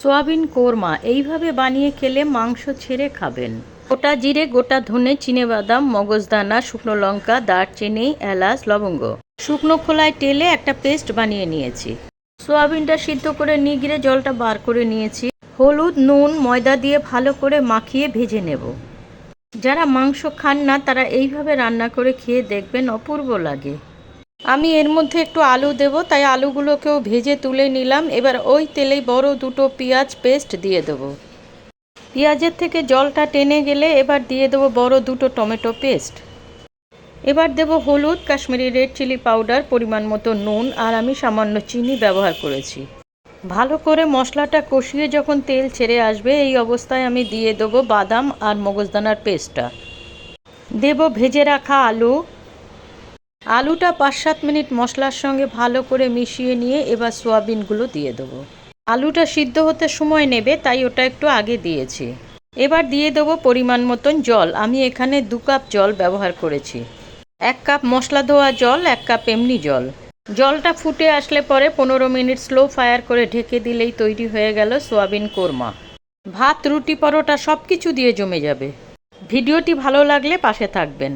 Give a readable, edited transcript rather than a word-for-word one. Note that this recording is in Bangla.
সোয়াবিন কোরমা এইভাবে বানিয়ে খেলে মাংস ছেড়ে খাবেন। গোটা জিরে, গোটা ধনে, চিনেবাদাম, মগজদানা, শুকনো লঙ্কা, দারচিনি, এলাচ, লবঙ্গ শুকনো খোলায় টেলে একটা পেস্ট বানিয়ে নিয়েছি। সোয়াবিনটা সিদ্ধ করে নিগড়ে জলটা বার করে নিয়েছি। হলুদ, নুন, ময়দা দিয়ে ভালো করে মাখিয়ে ভেজে নেব। যারা মাংস খান না তারা এইভাবে রান্না করে খেয়ে দেখবেন, অপূর্ব লাগে। আমি এর মধ্যে একটু আলু দেব, তাই আলুগুলোকেও ভেজে তুলে নিলাম। এবার ওই তেলেই বড় দুটো পেঁয়াজ পেস্ট দিয়ে দেবো। পেঁয়াজের থেকে জলটা টেনে গেলে এবার দিয়ে দেবো বড় দুটো টমেটো পেস্ট। এবার দেব হলুদ, কাশ্মীরি রেড চিলি পাউডার, পরিমাণ মতো নুন, আর আমি সামান্য চিনি ব্যবহার করেছি। ভালো করে মশলাটা কষিয়ে যখন তেল ছেড়ে আসবে এই অবস্থায় আমি দিয়ে দেবো বাদাম আর মগজদানার পেস্টটা। দেব ভেজে রাখা আলু। আলুটা 5-7 মিনিট মশলার সঙ্গে ভালো করে মিশিয়ে নিয়ে এবার সোয়াবিনগুলো দিয়ে দেবো। আলুটা সিদ্ধ হতে সময় নেবে, তাই ওটা একটু আগে দিয়েছি। এবার দিয়ে দেবো পরিমাণ মতন জল। আমি এখানে 2 কাপ জল ব্যবহার করেছি। 1 কাপ মশলা ধোয়া জল, 1 কাপ এমনি জল। জলটা ফুটে আসলে পরে 15 মিনিট স্লো ফায়ার করে ঢেকে দিলেই তৈরি হয়ে গেল সোয়াবিন কোরমা। ভাত, রুটি, পরোটা সব কিছু দিয়ে জমে যাবে। ভিডিওটি ভালো লাগলে পাশে থাকবেন।